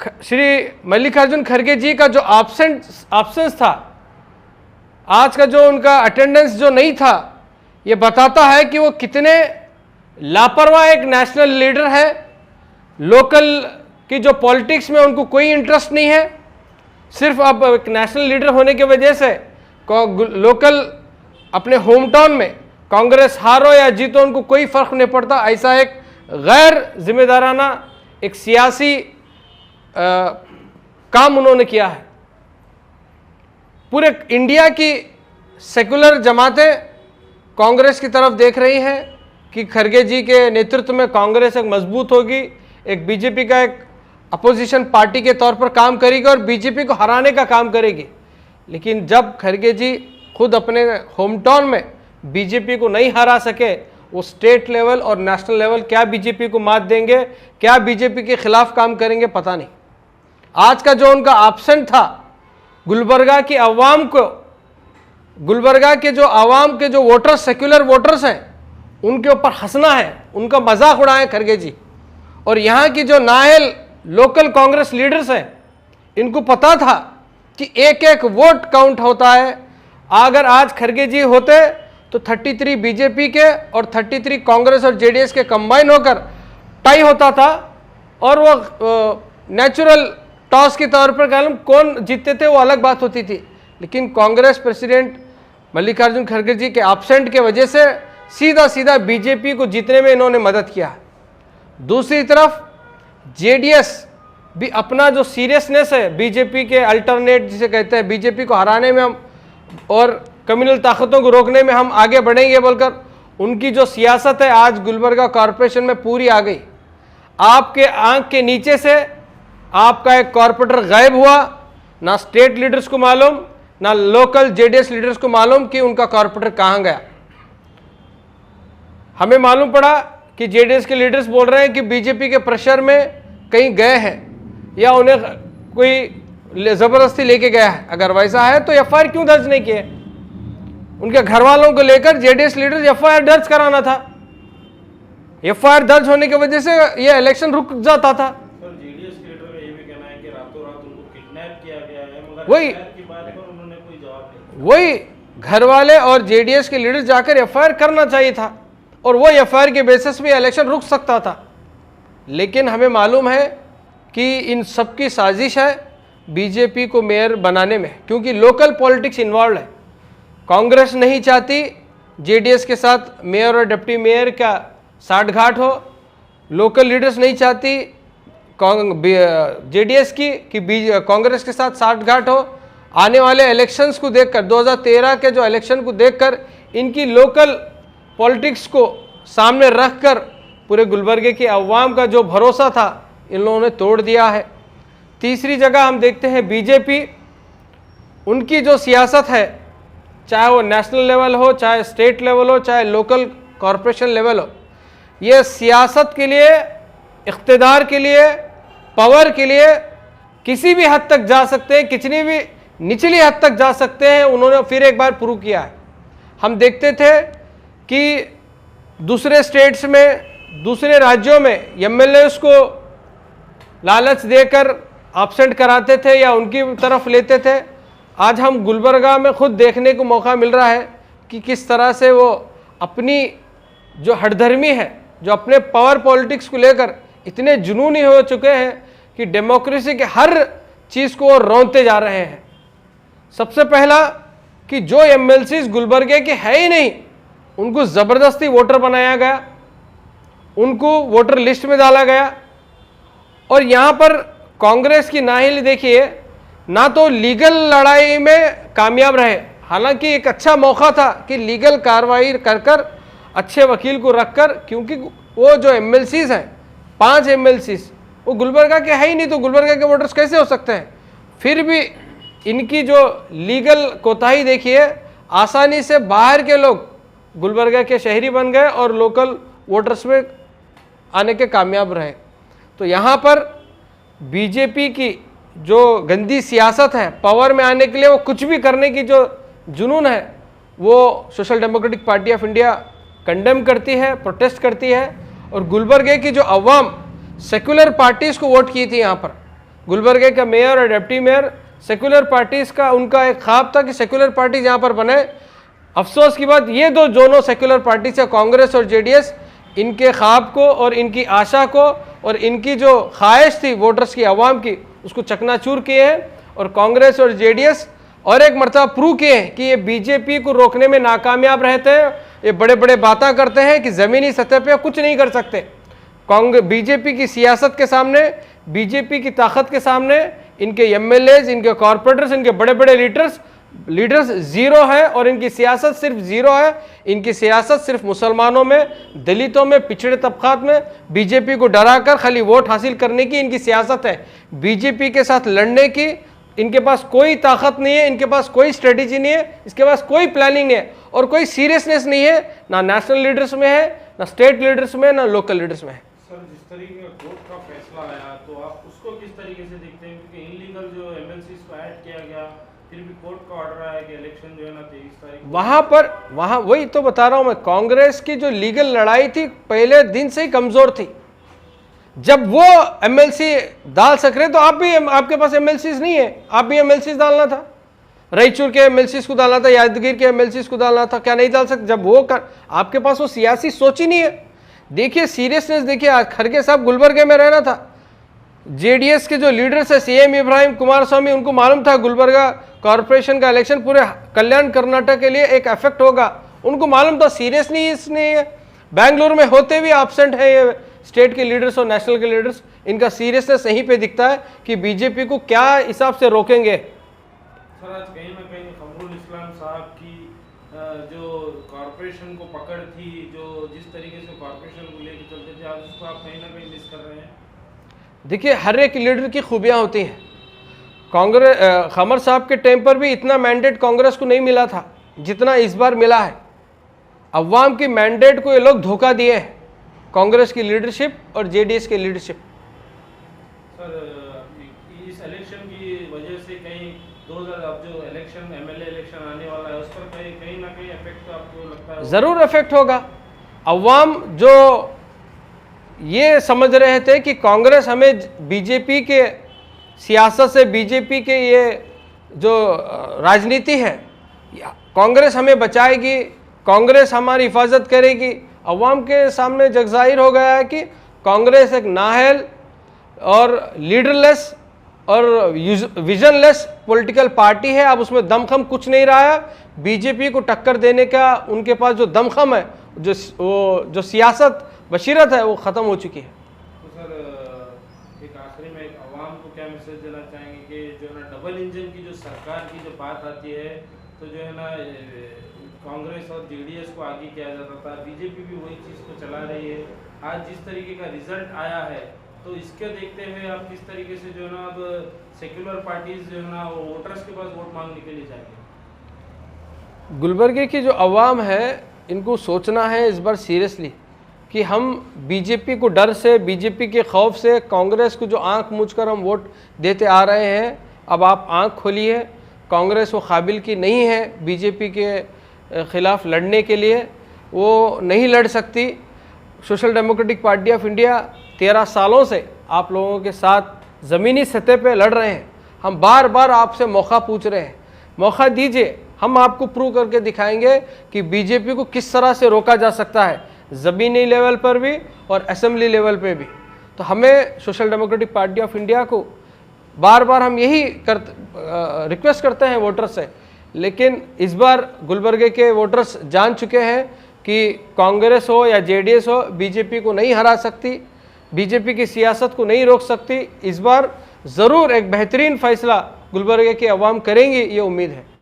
श्री मल्लिकार्जुन खड़गे जी का जो एब्सेंस था, आज का जो उनका अटेंडेंस जो नहीं था, ये बताता है कि वो कितने लापरवाह एक नेशनल लीडर है। लोकल की जो पॉलिटिक्स में उनको कोई इंटरेस्ट नहीं है, सिर्फ अब एक नेशनल लीडर होने की वजह से लोकल अपने होम टाउन में कांग्रेस हारो या जीतो उनको कोई फर्क नहीं पड़ता। ऐसा एक गैर जिम्मेदाराना एक सियासी काम उन्होंने किया है। पूरे इंडिया की सेकुलर जमातें कांग्रेस की तरफ देख रही हैं कि खड़गे जी के नेतृत्व में कांग्रेस एक मजबूत होगी, एक बीजेपी का एक अपोजिशन पार्टी के तौर पर काम करेगी और बीजेपी को हराने का काम करेगी। लेकिन जब खड़गे जी खुद अपने होम टाउन में बीजेपी को नहीं हरा सके, वो स्टेट लेवल और नेशनल लेवल क्या बीजेपी को मात देंगे, क्या बीजेपी के खिलाफ काम करेंगे, पता नहीं। आज का जो उनका एब्सेंट था, गुलबर्गा की अवाम को, गुलबर्गा के जो अवाम के जो वोटर्स, सेक्युलर वोटर्स हैं, उनके ऊपर हंसना है, उनका मजाक उड़ाए खड़गे जी। और यहाँ की जो नायल लोकल कांग्रेस लीडर्स हैं, इनको पता था कि एक एक वोट काउंट होता है। अगर आज खड़गे जी होते तो 33 बीजेपी के और 33 कांग्रेस और जेडीएस के कंबाइन होकर टाई होता था और वो नेचुरल टॉस के तौर पर कौन जीतते थे वो अलग बात होती थी। लेकिन कांग्रेस प्रेसिडेंट मल्लिकार्जुन खड़गे जी के एब्सेंट के वजह से सीधा सीधा बीजेपी को जीतने में इन्होंने मदद किया। दूसरी तरफ जेडीएस भी अपना जो सीरियसनेस है, बीजेपी के अल्टरनेट जिसे कहते हैं, बीजेपी को हराने में हम और कम्युनल ताकतों को रोकने में हम आगे बढ़ेंगे बोलकर उनकी जो सियासत है आज गुलबर्गा कॉरपोरेशन में पूरी आ गई। आपके आंख के नीचे से आपका एक कॉरपोरेटर गायब हुआ, ना स्टेट लीडर्स को मालूम, ना लोकल जेडीएस लीडर्स को मालूम कि उनका कॉरपोरेटर कहां गया। हमें मालूम पड़ा कि जेडीएस के लीडर्स बोल रहे हैं कि बीजेपी के प्रेशर में कहीं गए हैं या उन्हें कोई जबरदस्ती लेके गया है। अगर वैसा है तो एफआईआर क्यों दर्ज नहीं किए? उनके घर वालों को लेकर जेडीएस लीडर्स एफआईआर दर्ज कराना था। एफआईआर दर्ज होने की वजह से यह इलेक्शन रुक जाता था। जेडीएस लीडर का ये भी कहना है कि रातों रात उनको किडनैप किया गया है, मगर वही की बात पर उन्होंने कोई जवाब नहीं। वही घर वाले और जेडीएस के लीडर्स जाकर एफआईआर करना चाहिए था और वो एफआईआर के बेसिस पे इलेक्शन रुक सकता था। लेकिन हमें मालूम है कि इन सब की साजिश है बीजेपी को मेयर बनाने में, क्योंकि लोकल पॉलिटिक्स इन्वॉल्व है। कांग्रेस नहीं चाहती जेडीएस के साथ मेयर और डिप्टी मेयर का साठगांठ हो, लोकल लीडर्स नहीं चाहती जेडीएस की कि कांग्रेस के साथ साठगांठ हो। आने वाले इलेक्शंस को देखकर, 2013 के जो इलेक्शन को देखकर, इनकी लोकल पॉलिटिक्स को सामने रखकर पूरे गुलबर्गे की अवाम का जो भरोसा था इन लोगों ने तोड़ दिया है। तीसरी जगह हम देखते हैं बीजेपी, उनकी जो सियासत है, चाहे वो नेशनल लेवल हो, चाहे स्टेट लेवल हो, चाहे लोकल कॉरपोरेशन लेवल हो, ये सियासत के लिए, इख्तिदार के लिए, पावर के लिए किसी भी हद तक जा सकते हैं, कितनी भी निचली हद तक जा सकते हैं। उन्होंने फिर एक बार प्रूव किया है। हम देखते थे कि दूसरे स्टेट्स में, दूसरे राज्यों में एमएलएस को लालच देकर एब्सेंट कराते थे या उनकी तरफ लेते थे। आज हम गुलबर्गा में खुद देखने को मौका मिल रहा है कि किस तरह से वो अपनी जो हठधर्मी है, जो अपने पावर पॉलिटिक्स को लेकर इतने जुनूनी हो चुके हैं कि डेमोक्रेसी के हर चीज़ को वो रौंदते जा रहे हैं। सबसे पहला कि जो एमएलसीज गुलबर्गे के है ही नहीं, उनको ज़बरदस्ती वोटर बनाया गया, उनको वोटर लिस्ट में डाला गया। और यहाँ पर कांग्रेस की नाहिली देखिए, ना तो लीगल लड़ाई में कामयाब रहे, हालांकि एक अच्छा मौका था कि लीगल कार्रवाई कर कर अच्छे वकील को रखकर, क्योंकि वो जो एमएलसीज हैं, 5 एमएलसीज, वो गुलबर्गा के है ही नहीं, तो गुलबर्गा के वोटर्स कैसे हो सकते हैं? फिर भी इनकी जो लीगल कोताही देखिए, आसानी से बाहर के लोग गुलबर्गा के शहरी बन गए और लोकल वोटर्स में आने के कामयाब रहे। तो यहाँ पर बीजेपी की जो गंदी सियासत है, पावर में आने के लिए वो कुछ भी करने की जो जुनून है, वो social democratic party of India condemn करती है, प्रोटेस्ट करती है। और गुलबर्गे की जो अवाम सेक्युलर पार्टीज़ को वोट की थी, यहाँ पर गुलबर्गे का मेयर और डिप्टी मेयर सेक्युलर पार्टीज़ का उनका एक ख्वाब था कि सेक्युलर पार्टीज यहाँ पर बने। अफसोस की बात ये दो दोनों सेक्युलर पार्टीज है, कांग्रेस और जेडीएस, इनके ख्वाब को और इनकी आशा को और इनकी जो ख्वाहिश थी वोटर्स की, आवाम की, उसको चकनाचूर किए हैं। और कांग्रेस और जेडीएस और एक मरतबा प्रूव किए हैं कि ये बीजेपी को रोकने में नाकामयाब रहते हैं। ये बड़े बड़े बातें करते हैं कि ज़मीनी सतह पे कुछ नहीं कर सकते। बीजेपी की सियासत के सामने, बीजेपी की ताकत के सामने इनके एमएलएज, इनके कॉरपोरेटर्स, इनके बड़े बड़े लीडर्स जीरो है और इनकी सियासत सिर्फ जीरो है। इनकी सियासत सिर्फ मुसलमानों में, दलितों में, पिछड़े तबकात में बीजेपी को डराकर खाली वोट हासिल करने की इनकी सियासत है। बीजेपी के साथ लड़ने की इनके पास कोई ताकत नहीं है, इनके पास कोई स्ट्रेटेजी नहीं है, इसके पास कोई प्लानिंग नहीं है और कोई सीरियसनेस नहीं है, ना नेशनल लीडर्स में है, ना स्टेट लीडर्स में, ना लोकल लीडर्स में है। सर, जिस तरीके का कोर्ट का फैसला आया तो आप उसको किस तरीके से देखते हैं? क्योंकि इनलीगल जो एमएलसीज को ऐड किया गया, फिर भी कोर्ट का ऑर्डर आया कि इलेक्शन जो है ना 23 तारीख, वहां वही तो बता रहा हूं मैं, कांग्रेस की जो लीगल लड़ाई थी पहले दिन से ही कमजोर थी। जब वो एमएलसी डाल सक रहे तो आप भी, आपके पास एमएलसीज नहीं है, आप भी एमएलसीज डालना था, रायचूर के एमएलसीज को डालना था, यादगीर के एमएलसीज को डालना था, क्या नहीं डाल सकते? जब वो आपके पास वो सियासी सोच ही नहीं है। देखिए सीरियसनेस, देखिए खड़गे साहब गुलबर्गे में रहना था, जेडीएस के जो लीडर्स है सीएम इब्राहिम कुमार स्वामी, उनको मालूम था गुलबर्गा कॉरपोरेशन का इलेक्शन पूरे कल्याण कर्नाटक के लिए एक इफेक्ट होगा, उनको मालूम था। सीरियसनेस नहीं है, बेंगलुरु में होते भी एब्सेंट है ये स्टेट के लीडर्स और नेशनल के लीडर्स। इनका सीरियसनेस यहीं पे दिखता है कि बीजेपी को क्या हिसाब से रोकेंगे। सर, आज कहीं ना कहीं खमरुल इस्लाम साहब की जो कॉरपोरेशन को पकड़ थी, जो जिस तरीके से कॉरपोरेशन को लेकर चलते थे, आज उसको आप कहीं ना कहीं मिस कर रहे हैं। देखिए, हर एक लीडर की खूबियां होती हैं। कांग्रेस खमर साहब के टाइम पर भी इतना मैंडेट कांग्रेस को नहीं मिला था जितना इस बार मिला है। अवाम की मैंडेट को ये लोग धोखा दिए हैं, कांग्रेस की लीडरशिप और जेडीएस की लीडरशिप। सर, इस इलेक्शन की वजह से कहीं 2000 अब जो इलेक्शन एमएलए इलेक्शन आने वाला है, उस पर कहीं ना कहीं इफेक्ट तो आपको लगता है? ज़रूर इफेक्ट होगा। अवाम जो ये समझ रहे थे कि कांग्रेस हमें बीजेपी के सियासत से, बीजेपी के ये जो राजनीति है, कांग्रेस हमें बचाएगी, कांग्रेस हमारी हिफाजत करेगी, अवाम के सामने जग जाहिर हो गया है कि कांग्रेस एक नाअहल और लीडरलेस और विजनलेस पॉलिटिकल पार्टी है। अब उसमें दमखम कुछ नहीं रहा है। बीजेपी को टक्कर देने का उनके पास जो दमखम है, जो सियासत बशीरत है, वो ख़त्म हो चुकी है। तो सर, एक आखिरी में एक आवाम को क्या मैसेज देना चाहेंगे कि जो है ना डबल इंजन की जो सरकार की जो बात आती है, तो जो है ना कांग्रेस और जेडीएस को आगे किया जाता था, बीजेपी भी वही चीज़ को चला रही है। आज जिस तरीके का रिजल्ट आया है, तो इसके देखते हुए आप किस तरीके से जो है ना अब सेक्युलर पार्टीज जो है ना वोटर्स के पास वोट मांगने के लिए जाएंगे? गुलबर्गे की जो अवाम है, इनको सोचना है इस बार सीरियसली कि हम बीजेपी को डर से, बीजेपी के खौफ से, कांग्रेस को जो आंख मूंझ कर हम वोट देते आ रहे हैं, अब आप आंख खोलिए। कांग्रेस वो काबिल की नहीं है बीजेपी के ख़िलाफ़ लड़ने के लिए, वो नहीं लड़ सकती। Social democratic party of India 13 सालों से आप लोगों के साथ ज़मीनी सतह पे लड़ रहे हैं। हम बार बार आपसे मौका पूछ रहे हैं, मौका दीजिए, हम आपको प्रूव करके दिखाएंगे कि बीजेपी को किस तरह से रोका जा सकता है, ज़मीनी लेवल पर भी और असेंबली लेवल पे भी। तो हमें social democratic party of India को बार बार हम यही रिक्वेस्ट करते हैं वोटर्स से, लेकिन इस बार गुलबर्गे के वोटर्स जान चुके हैं कि कांग्रेस हो या जेडीएस हो, बीजेपी को नहीं हरा सकती, बीजेपी की सियासत को नहीं रोक सकती। इस बार ज़रूर एक बेहतरीन फ़ैसला गुलबर्गे के अवाम करेंगी, ये उम्मीद है।